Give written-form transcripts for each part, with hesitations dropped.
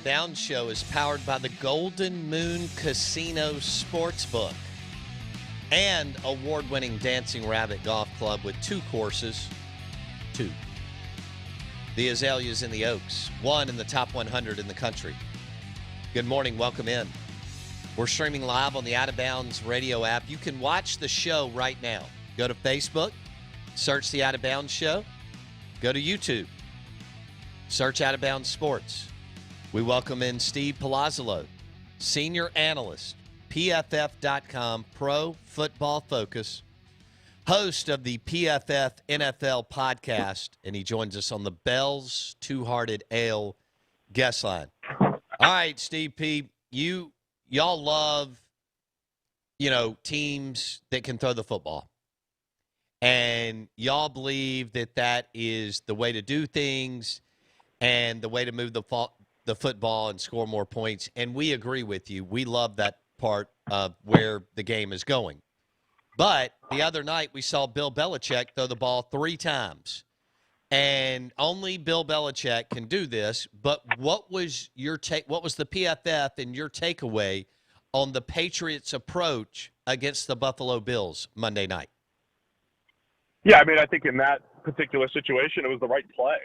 Bounds Show is powered by the Golden Moon Casino Sportsbook and award-winning Dancing Rabbit Golf Club with two courses. The Azaleas in the Oaks, one in the top 100 in the country. Good morning. Welcome in. We're streaming live on the Out of Bounds radio app. You can watch the show right now. Go to Facebook, search the Out of Bounds Show. Go to YouTube, search Out of Bounds Sports. We welcome in Steve Palazzolo, senior analyst, PFF.com, Pro Football Focus, host of the PFF NFL podcast, and he joins us on the Bell's Two-Hearted Ale guest line. All right, Steve P., y'all love, teams that can throw the football. And y'all believe that that is the way to do things and the way to move the football and score more points. And we agree with you. We love that part of where the game is going. But the other night we saw Bill Belichick throw the ball 3 times. And only Bill Belichick can do this. But what was your what was the PFF and your takeaway on the Patriots' approach against the Buffalo Bills Monday night? Yeah, I think in that particular situation, it was the right play.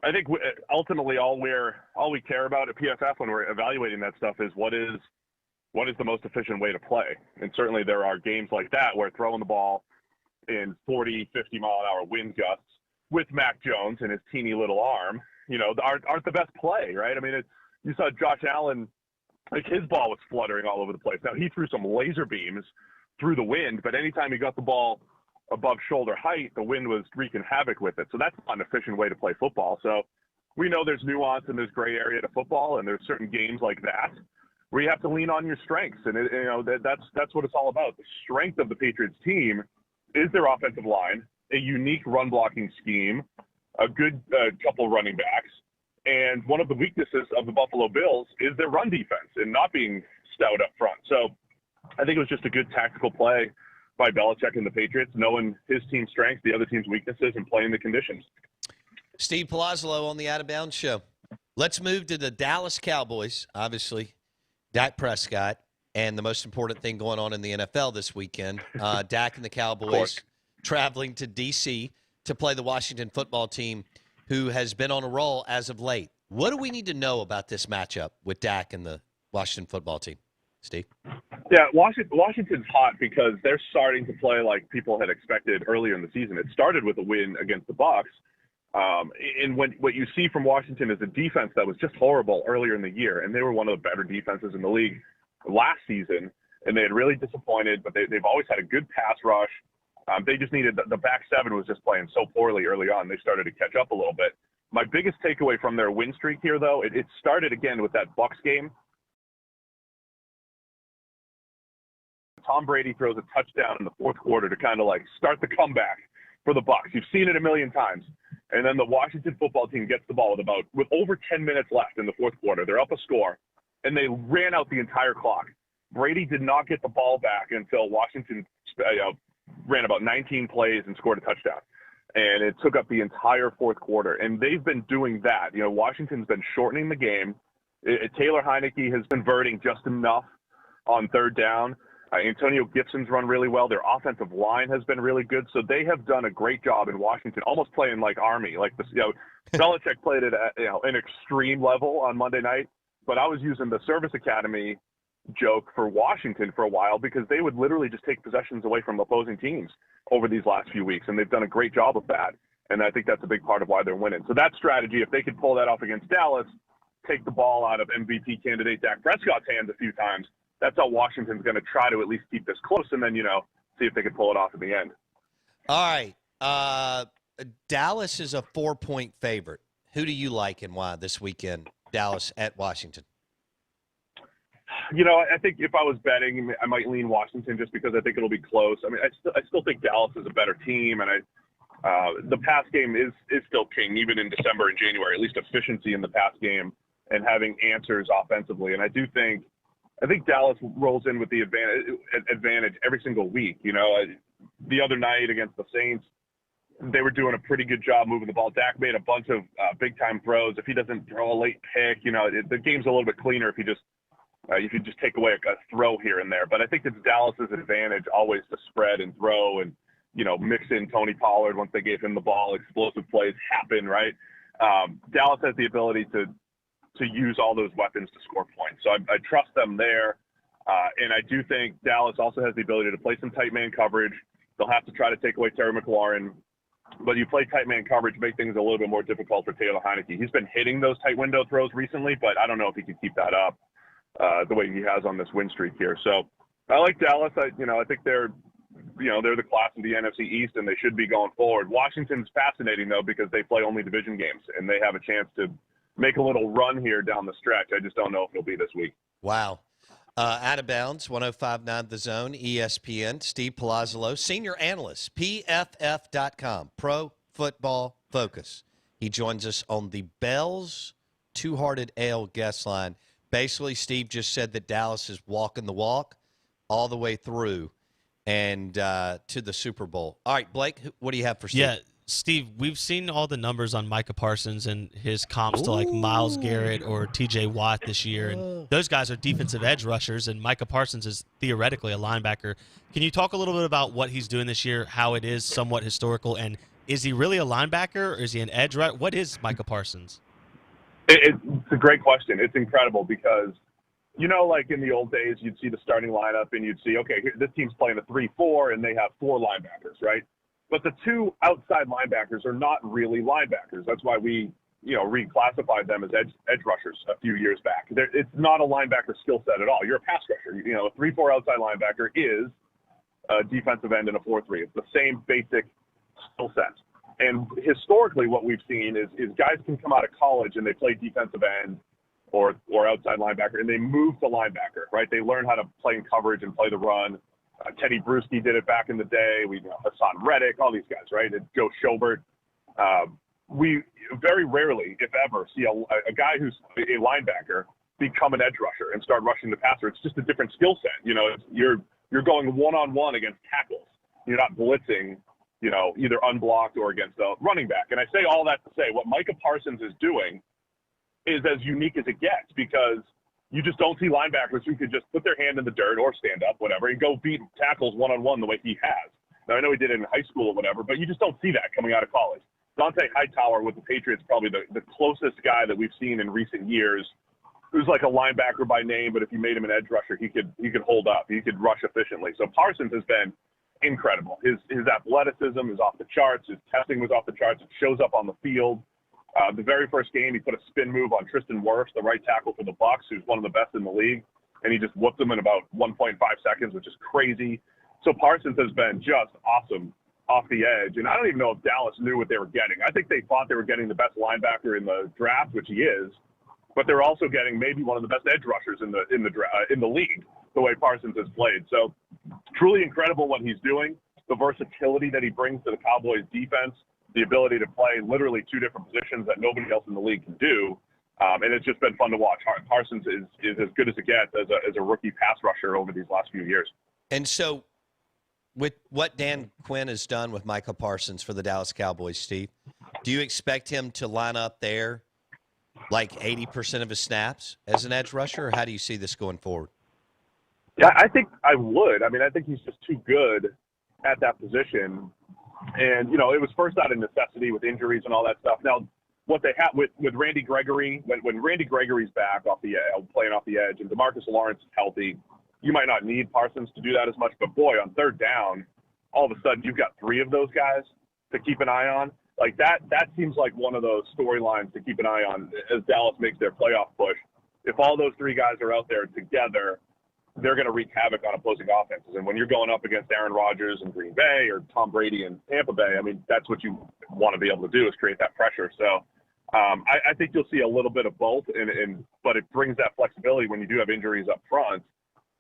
I think ultimately all we care about at PFF when we're evaluating that stuff is what is the most efficient way to play. And certainly there are games like that where throwing the ball in 40, 50-mile-an-hour wind gusts with Mac Jones and his teeny little arm, aren't the best play, right? You saw Josh Allen, his ball was fluttering all over the place. Now, he threw some laser beams through the wind, but anytime he got the ball above shoulder height, the wind was wreaking havoc with it. So that's not an efficient way to play football. So we know there's nuance and there's gray area to football, and there's certain games like that where you have to lean on your strengths. And that's what it's all about. The strength of the Patriots team is their offensive line, a unique run blocking scheme, a good couple running backs. And one of the weaknesses of the Buffalo Bills is their run defense and not being stout up front. So I think it was just a good tactical play by Belichick and the Patriots, knowing his team's strengths, the other team's weaknesses, and playing the conditions. Steve Palazzolo on the Out of Bounds Show. Let's move to the Dallas Cowboys. Obviously, Dak Prescott, and the most important thing going on in the NFL this weekend, Dak and the Cowboys traveling to D.C. to play the Washington football team, who has been on a roll as of late. What do we need to know about this matchup with Dak and the Washington football team, Steve? Yeah, Washington's hot because they're starting to play like people had expected earlier in the season. It started with a win against the Bucs. And what you see from Washington is a defense that was just horrible earlier in the year, and they were one of the better defenses in the league last season, and they had really disappointed, but they've always had a good pass rush. They just needed the back seven was just playing so poorly early on. They started to catch up a little bit. My biggest takeaway from their win streak here, though, it started again with that Bucs game. Tom Brady throws a touchdown in the fourth quarter to kind of like start the comeback for the Bucs. You've seen it a million times. And then the Washington football team gets the ball with over 10 minutes left in the fourth quarter. They're up a score, and they ran out the entire clock. Brady did not get the ball back until Washington ran about 19 plays and scored a touchdown. And it took up the entire fourth quarter. And they've been doing that. Washington's been shortening the game. Taylor Heineke has been converting just enough on third down. Antonio Gibson's run really well. Their offensive line has been really good. So they have done a great job in Washington, almost playing like Army. Like this, Belichick played it at an extreme level on Monday night. But I was using the Service Academy joke for Washington for a while because they would literally just take possessions away from opposing teams over these last few weeks, and they've done a great job of that. And I think that's a big part of why they're winning. So that strategy, if they could pull that off against Dallas, take the ball out of MVP candidate Dak Prescott's hands a few times, that's how Washington's going to try to at least keep this close and then, see if they can pull it off in the end. All right. Dallas is a 4-point favorite. Who do you like and why this weekend, Dallas at Washington? I think if I was betting, I might lean Washington just because I think it'll be close. I still think Dallas is a better team, and the pass game is still king, even in December and January, at least efficiency in the pass game and having answers offensively. And I think Dallas rolls in with the advantage every single week. The other night against the Saints, they were doing a pretty good job moving the ball. Dak made a bunch of big-time throws. If he doesn't throw a late pick, the game's a little bit cleaner if you just take away a throw here and there. But I think it's Dallas's advantage always to spread and throw and, mix in Tony Pollard once they gave him the ball. Explosive plays happen, right? Dallas has the ability to use all those weapons to score points. So I trust them there. And I do think Dallas also has the ability to play some tight man coverage. They'll have to try to take away Terry McLaurin. But you play tight man coverage, make things a little bit more difficult for Taylor Heineke. He's been hitting those tight window throws recently, but I don't know if he can keep that up the way he has on this win streak here. So I like Dallas. I think they're the class of the NFC East, and they should be going forward. Washington's fascinating, though, because they play only division games, and they have a chance to make a little run here down the stretch. I just don't know if it'll be this week. Wow. Out of bounds, 105.9 The Zone, ESPN, Steve Palazzolo, senior analyst, PFF.com, Pro Football Focus. He joins us on the Bell's Two-Hearted Ale guest line. Basically, Steve just said that Dallas is walking the walk all the way through and to the Super Bowl. All right, Blake, what do you have for Steve? Yeah, Steve, we've seen all the numbers on Micah Parsons and his comps to like Myles Garrett or TJ Watt this year, and those guys are defensive edge rushers, and Micah Parsons is theoretically a linebacker. Can you talk a little bit about what he's doing this year, how it is somewhat historical, and is he really a linebacker or is he an edge rusher? What is Micah Parsons? It's a great question. It's incredible because, like in the old days, you'd see the starting lineup and you'd see, okay, this team's playing a 3-4 and they have 4 linebackers, right? But the 2 outside linebackers are not really linebackers. That's why we, reclassified them as edge rushers a few years back. It's not a linebacker skill set at all. You're a pass rusher. A 3-4 outside linebacker is a defensive end in a 4-3. It's the same basic skill set. And historically, what we've seen is guys can come out of college and they play defensive end or outside linebacker, and they move to linebacker, right? They learn how to play in coverage and play the run. Teddy Bruschi did it back in the day. Hassan Reddick, all these guys, right? And Joe Schobert. We very rarely, if ever, see a guy who's a linebacker become an edge rusher and start rushing the passer. It's just a different skill set. You're going one-on-one against tackles. You're not blitzing, either unblocked or against a running back. And I say all that to say what Micah Parsons is doing is as unique as it gets because you just don't see linebackers who could just put their hand in the dirt or stand up, whatever, and go beat tackles one-on-one the way he has. Now, I know he did it in high school or whatever, but you just don't see that coming out of college. Dante Hightower with the Patriots, probably the closest guy that we've seen in recent years, who's like a linebacker by name, but if you made him an edge rusher, he could hold up. He could rush efficiently. So Parsons has been incredible. His athleticism is off the charts. His testing was off the charts. It shows up on the field. The very first game, he put a spin move on Tristan Wirfs, the right tackle for the Bucs, who's one of the best in the league, and he just whooped him in about 1.5 seconds, which is crazy. So Parsons has been just awesome off the edge, and I don't even know if Dallas knew what they were getting. I think they thought they were getting the best linebacker in the draft, which he is, but they're also getting maybe one of the best edge rushers in the league, the way Parsons has played. So truly incredible what he's doing, the versatility that he brings to the Cowboys defense, the ability to play literally 2 different positions that nobody else in the league can do. And it's just been fun to watch. Parsons is as good as it gets as a rookie pass rusher over these last few years. And so with what Dan Quinn has done with Micah Parsons for the Dallas Cowboys, Steve, do you expect him to line up there like 80% of his snaps as an edge rusher, or how do you see this going forward? Yeah, I think I would. I mean, I think he's just too good at that position. And, it was first out of necessity with injuries and all that stuff. Now, what they have with Randy Gregory, when Randy Gregory's back playing off the edge, and DeMarcus Lawrence is healthy, you might not need Parsons to do that as much. But, boy, on third down, all of a sudden you've got 3 of those guys to keep an eye on. Like that seems like one of those storylines to keep an eye on as Dallas makes their playoff push. If all those 3 guys are out there together, they're going to wreak havoc on opposing offenses. And when you're going up against Aaron Rodgers in Green Bay or Tom Brady in Tampa Bay, I mean, that's what you want to be able to do is create that pressure. So I think you'll see a little bit of both, but it brings that flexibility when you do have injuries up front.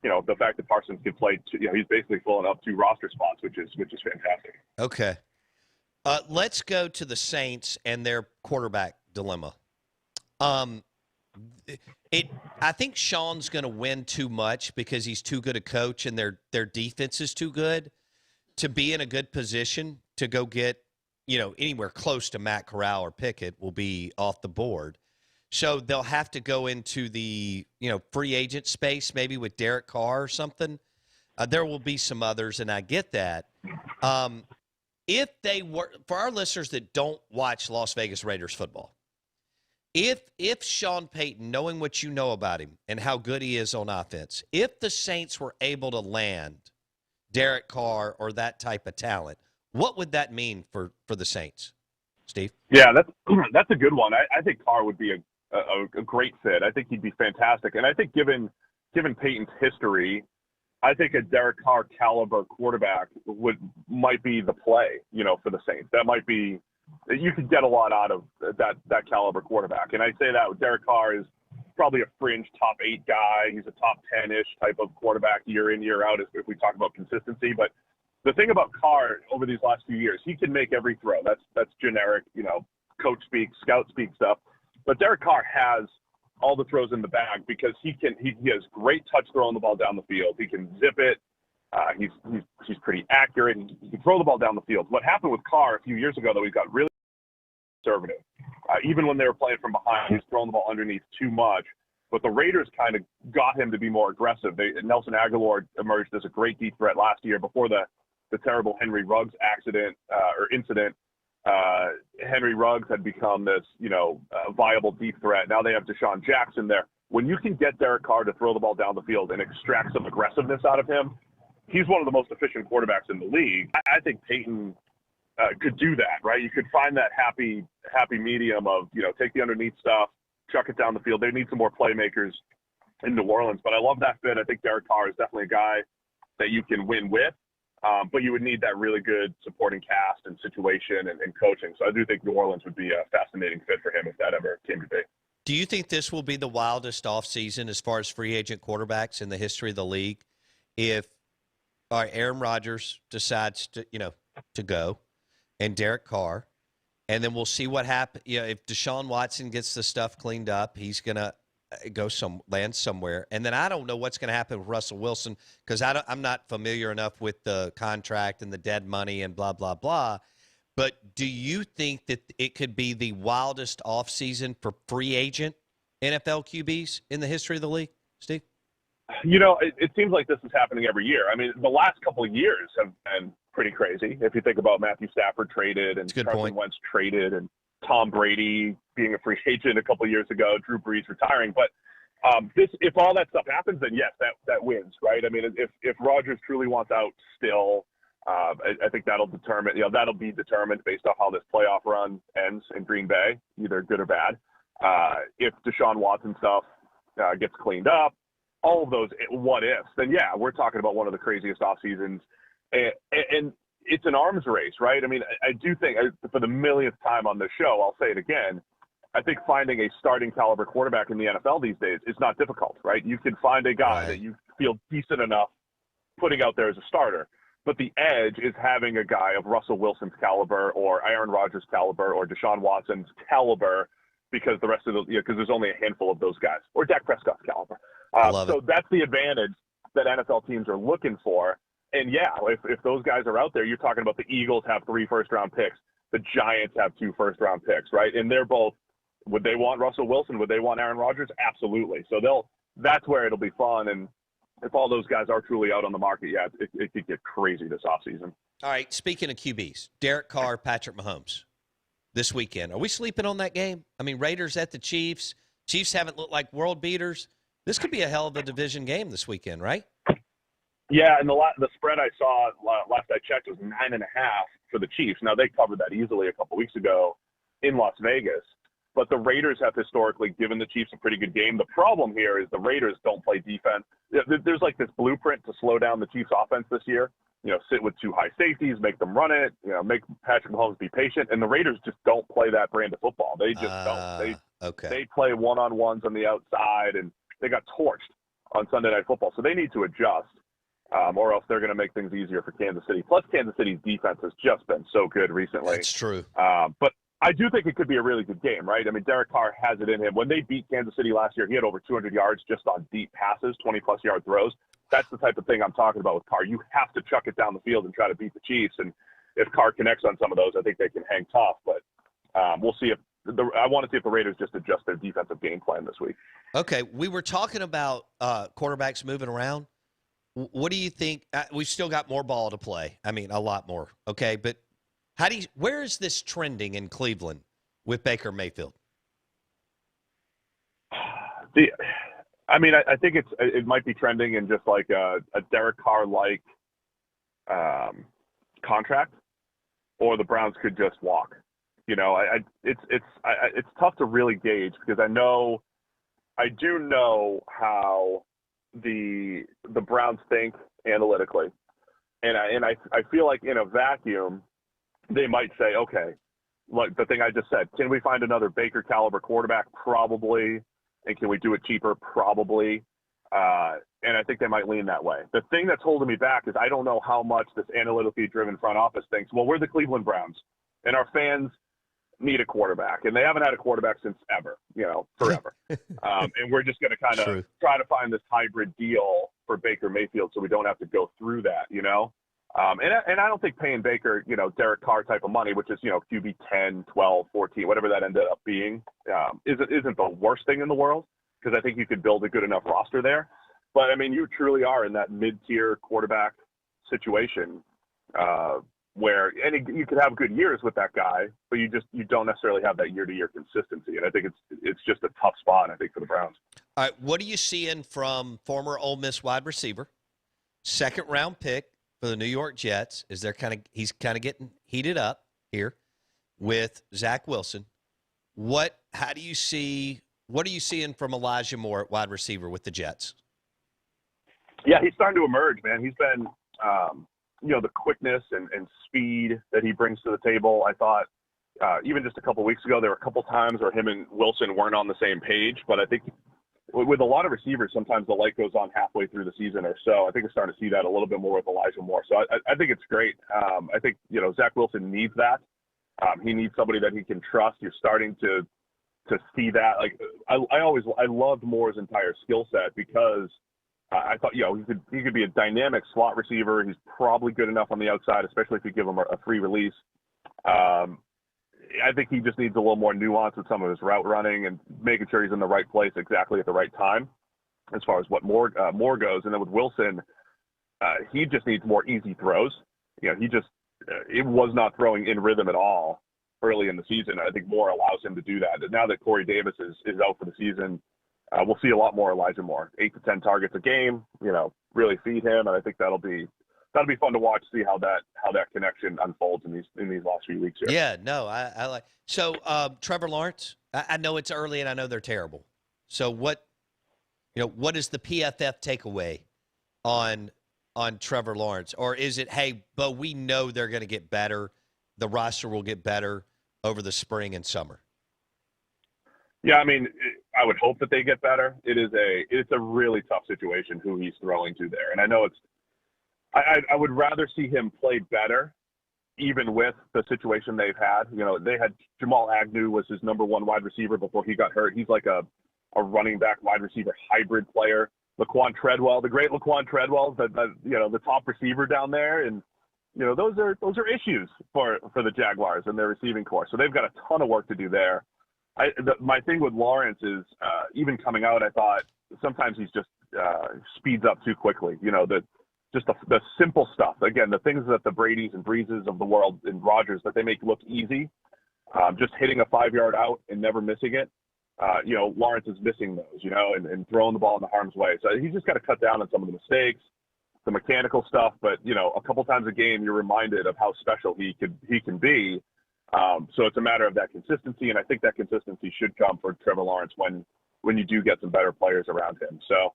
The fact that Parsons can play, he's basically filling up 2 roster spots, which is fantastic. Okay. Let's go to the Saints and their quarterback dilemma. I think Sean's going to win too much because he's too good a coach and their defense is too good to be in a good position to go get anywhere close to Matt Corral or Pickett will be off the board. So they'll have to go into the, free agent space, maybe with Derek Carr or something. There will be some others, and I get that. If they were, for our listeners that don't watch Las Vegas Raiders football, if Sean Payton, knowing what you know about him and how good he is on offense, if the Saints were able to land Derek Carr or that type of talent, what would that mean for the Saints, Steve? Yeah, that's a good one. I think Carr would be a great fit. I think he'd be fantastic. And I think given Peyton's history, I think a Derek Carr caliber quarterback might be the play, for the Saints. That might be, you could get a lot out of that caliber quarterback. And I say that Derek Carr is probably a fringe top 8 guy. He's a top 10-ish type of quarterback year in, year out, if we talk about consistency. But the thing about Carr over these last few years, he can make every throw. That's generic, coach speak, scout speak stuff. But Derek Carr has all the throws in the bag because he has great touch throwing the ball down the field. He can zip it. He's pretty accurate. He can throw the ball down the field. What happened with Carr a few years ago, though, he got really conservative. Even when they were playing from behind, he was throwing the ball underneath too much. But the Raiders kind of got him to be more aggressive. Nelson Aguilar emerged as a great deep threat last year before the terrible Henry Ruggs incident. Henry Ruggs had become this, viable deep threat. Now they have Deshaun Jackson there. When you can get Derek Carr to throw the ball down the field and extract some aggressiveness out of him, he's one of the most efficient quarterbacks in the league. I think Peyton could do that, right? You could find that happy medium of, take the underneath stuff, chuck it down the field. They need some more playmakers in New Orleans, but I love that fit. I think Derek Carr is definitely a guy that you can win with, but you would need that really good supporting cast and situation and coaching. So I do think New Orleans would be a fascinating fit for him if that ever came to be. Do you think this will be the wildest offseason as far as free agent quarterbacks in the history of the league if Aaron Rodgers decides to go and Derek Carr, and then we'll see what happens. If Deshaun Watson gets the stuff cleaned up, he's going to land somewhere. And then I don't know what's going to happen with Russell Wilson because I'm not familiar enough with the contract and the dead money and blah, blah, blah. But do you think that it could be the wildest offseason for free agent NFL QBs in the history of the league, Steve? It seems like this is happening every year. I mean, the last couple of years have been pretty crazy. If you think about Matthew Stafford traded and Carson Wentz traded and Tom Brady being a free agent a couple of years ago, Drew Brees retiring. But if all that stuff happens, then yes, that wins, right? I mean, if Rodgers truly wants out still, I think that'll be determined based off how this playoff run ends in Green Bay, either good or bad. If Deshaun Watson stuff gets cleaned up, all of those what ifs, then yeah, we're talking about one of the craziest off seasons, and it's an arms race, right? I mean, I do think for the millionth time on this show, I'll say it again. I think finding a starting caliber quarterback in the NFL these days is not difficult, right? You can find a guy that you feel decent enough putting out there as a starter. But the edge is having a guy of Russell Wilson's caliber or Aaron Rodgers' caliber or Deshaun Watson's caliber because because there's only a handful of those guys, or Dak Prescott's caliber. So that's the advantage that NFL teams are looking for. And yeah, if those guys are out there, you're talking about the Eagles have 3 first-round picks. The Giants have 2 first-round picks, right? And they're both, would they want Russell Wilson? Would they want Aaron Rodgers? Absolutely. So that's where it'll be fun. And if all those guys are truly out on the market, yeah, it could get crazy this offseason. All right, speaking of QBs, Derek Carr, Patrick Mahomes this weekend. Are we sleeping on that game? I mean, Raiders at the Chiefs. Chiefs haven't looked like world beaters. This could be a hell of a division game this weekend, right? Yeah, and the spread I saw last I checked was 9.5 for the Chiefs. Now, they covered that easily a couple weeks ago in Las Vegas. But the Raiders have historically given the Chiefs a pretty good game. The problem here is the Raiders don't play defense. There's like this blueprint to slow down the Chiefs' offense this year. Sit with 2 high safeties, make them run it, make Patrick Mahomes be patient. And the Raiders just don't play that brand of football. They just don't. They play one-on-ones on the outside, and they got torched on Sunday Night Football. So they need to adjust, or else they're going to make things easier for Kansas City. Plus, Kansas City's defense has just been so good recently. That's true. But I do think it could be a really good game, right? I mean, Derek Carr has it in him. When they beat Kansas City last year, he had over 200 yards just on deep passes, 20-plus yard throws. That's the type of thing I'm talking about with Carr. You have to chuck it down the field and try to beat the Chiefs. And if Carr connects on some of those, I think they can hang tough. But we'll see I want to see if the Raiders just adjust their defensive game plan this week. Okay, we were talking about quarterbacks moving around. What do you think? We've still got more ball to play. I mean, a lot more. Okay, but where is this trending in Cleveland with Baker Mayfield? I think it might be trending in just like a Derek Carr-like contract, or the Browns could just walk. It's tough to really gauge because I do know how the Browns think analytically, and I feel like in a vacuum they might say, okay, like the thing I just said, can we find another Baker caliber quarterback? Probably. And can we do it cheaper? Probably. And I think they might lean that way. The thing that's holding me back is I don't know how much this analytically driven front office thinks, well, we're the Cleveland Browns, and our fans need a quarterback. And they haven't had a quarterback since forever. And we're just going to kind of try to find this hybrid deal for Baker Mayfield so we don't have to go through that, And I don't think paying Baker, Derek Carr type of money, which is, QB 10, 12, 14, whatever that ended up being, isn't the worst thing in the world, because I think you could build a good enough roster there. But, you truly are in that mid-tier quarterback situation where you could have good years with that guy, but you don't necessarily have that year-to-year consistency. And I think it's just a tough spot, I think, for the Browns. All right, what are you seeing from former Ole Miss wide receiver, second-round pick for the New York Jets? He's kind of getting heated up here with Zach Wilson. What are you seeing from Elijah Moore at wide receiver with the Jets? Yeah, he's starting to emerge, man. He's been, the quickness and speed that he brings to the table. I thought even just a couple of weeks ago, there were a couple times where him and Wilson weren't on the same page. But I think with a lot of receivers, sometimes the light goes on halfway through the season or so. I think we're starting to see that a little bit more with Elijah Moore. So I think it's great. I think, Zach Wilson needs that. He needs somebody that he can trust. You're starting to see that. Like I loved Moore's entire skill set because I thought, he could be a dynamic slot receiver. He's probably good enough on the outside, especially if you give him a free release. I think he just needs a little more nuance with some of his route running and making sure he's in the right place exactly at the right time as far as what Moore goes. And then with Wilson, he just needs more easy throws. It was not throwing in rhythm at all early in the season. I think Moore allows him to do that. And now that Corey Davis is out for the season, we'll see a lot more Elijah Moore, 8 to 10 targets a game, really feed him. And I think that'll be fun to watch, see how that connection unfolds in these last few weeks here. Yeah, no, I like. So Trevor Lawrence, I know it's early and I know they're terrible. So what is the PFF takeaway on Trevor Lawrence? Or is it, hey, but we know they're going to get better. The roster will get better over the spring and summer. Yeah, I would hope that they get better. It's a really tough situation who he's throwing to there. And I know I would rather see him play better, even with the situation they've had. They had Jamal Agnew was his number one wide receiver before he got hurt. He's like a running back wide receiver hybrid player. Laquan Treadwell, the great Laquan Treadwell, the top receiver down there. And, those are issues for the Jaguars and their receiving corps. So they've got a ton of work to do there. My thing with Lawrence is even coming out, I thought sometimes he's just speeds up too quickly. The simple stuff. Again, the things that the Bradys and Breezes of the world and Rodgers that they make look easy, just hitting a 5-yard out and never missing it. Lawrence is missing those, and throwing the ball in the harm's way. So he's just got to cut down on some of the mistakes, the mechanical stuff. But a couple times a game, you're reminded of how special he can be. So it's a matter of that consistency, and I think that consistency should come for Trevor Lawrence when you do get some better players around him. So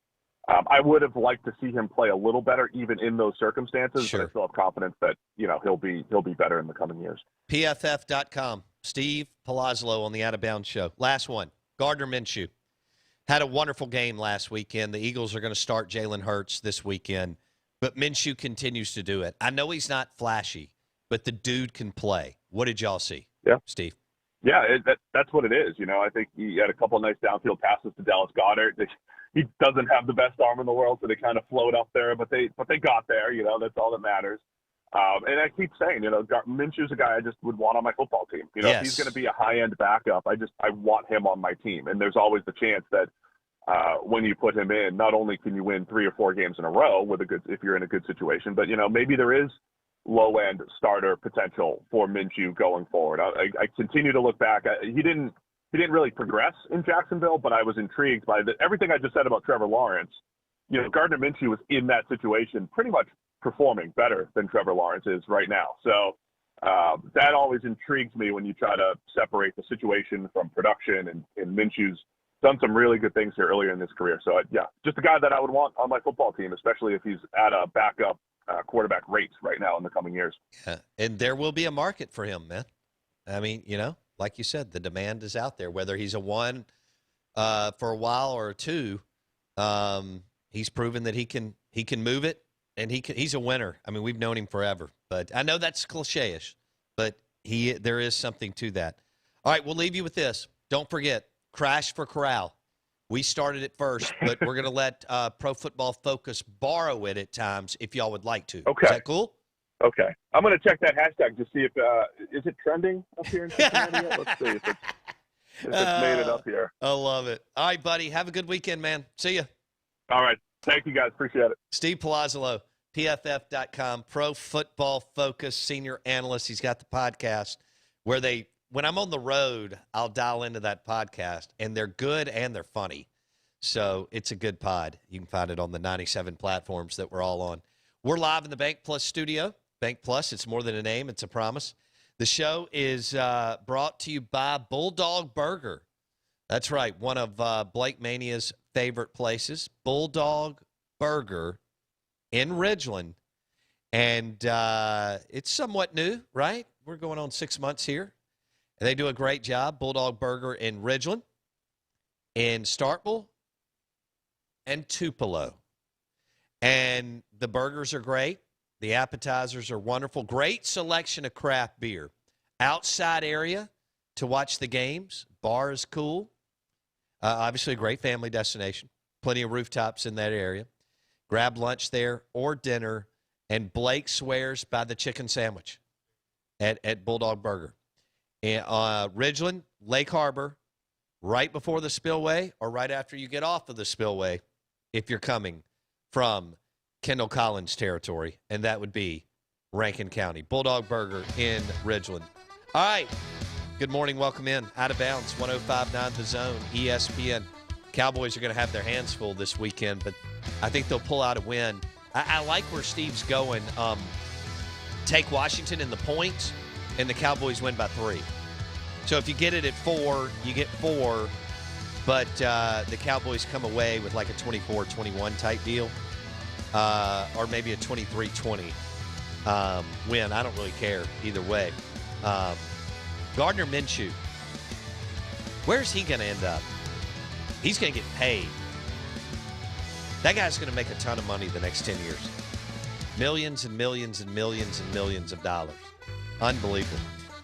I would have liked to see him play a little better even in those circumstances, Sure. But I still have confidence that he'll be better in the coming years. PFF.com. Steve Palazzolo on the Out of Bounds Show. Last one. Gardner Minshew had a wonderful game last weekend. The Eagles are going to start Jalen Hurts this weekend, but Minshew continues to do it. I know he's not flashy, but the dude can play. What did y'all see? Yeah, Steve? Yeah, that's what it is. I think he had a couple of nice downfield passes to Dallas Goedert. He doesn't have the best arm in the world, so they kind of float up there, but they got there. That's all that matters. And I keep saying, Minshew's a guy I just would want on my football team. Yes. If he's going to be a high-end backup, I want him on my team. And there's always the chance that when you put him in, not only can you win 3 or 4 games in a row if you're in a good situation, but maybe there is low-end starter potential for Minshew going forward. I continue to look back. He didn't really progress in Jacksonville, but I was intrigued by everything I just said about Trevor Lawrence. Gardner Minshew was in that situation pretty much performing better than Trevor Lawrence is right now. So that always intrigues me when you try to separate the situation from production, and Minshew's done some really good things here earlier in his career. So, just a guy that I would want on my football team, especially if he's at a backup quarterback rate right now in the coming years. Yeah, and there will be a market for him, man. I mean, like you said, the demand is out there. Whether he's a 1 for a while or a 2, he's proven that he can move it, and he's a winner. I mean, we've known him forever. But I know that's cliche-ish, but there is something to that. All right, we'll leave you with this. Don't forget, Crash for Corral. We started it first, but we're going to let Pro Football Focus borrow it at times if y'all would like to. Okay. Is that cool? Okay. I'm going to check that hashtag to see if is it trending up here in Cincinnati yet? Let's see if it's made it up here. I love it. All right, buddy. Have a good weekend, man. See ya. All right. Thank you, guys. Appreciate it. Steve Palazzolo, PFF.com, Pro Football Focus senior analyst. He's got the podcast where when I'm on the road, I'll dial into that podcast, and they're good and they're funny. So it's a good pod. You can find it on the 97 platforms that we're all on. We're live in the Bank Plus studio. Bank Plus, it's more than a name. It's a promise. The show is brought to you by Bulldog Burger. That's right, one of Blake Mania's favorite places, Bulldog Burger in Ridgeland. And it's somewhat new, right? We're going on 6 months here. And they do a great job. Bulldog Burger in Ridgeland, in Starkville, and Tupelo. And the burgers are great. The appetizers are wonderful. Great selection of craft beer. Outside area to watch the games. Bar is cool. Obviously a great family destination. Plenty of rooftops in that area. Grab lunch there or dinner. And Blake swears by the chicken sandwich at Bulldog Burger. And, Ridgeland, Lake Harbor, right before the spillway or right after you get off of the spillway if you're coming from Kendall Collins territory, and that would be Rankin County. Bulldog Burger in Ridgeland. All right. Good morning. Welcome in. Out of Bounds, 105.9 The Zone, ESPN. Cowboys are going to have their hands full this weekend, but I think they'll pull out a win. I like where Steve's going. Take Washington in the points, and the Cowboys win by 3. So if you get it at 4, you get 4, but the Cowboys come away with like a 24-21 type deal, or maybe a 23-20 win. I don't really care either way. Gardner Minshew, where's he going to end up? He's going to get paid. That guy's going to make a ton of money the next 10 years. Millions and millions and millions and millions of dollars. Unbelievable.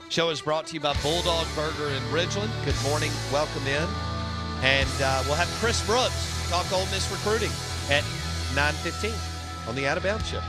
Show is brought to you by Bulldog Burger in Ridgeland. Good morning. Welcome in. And we'll have Chris Brooks talk Ole Miss recruiting at 9:15 on the Out of Bounds Show.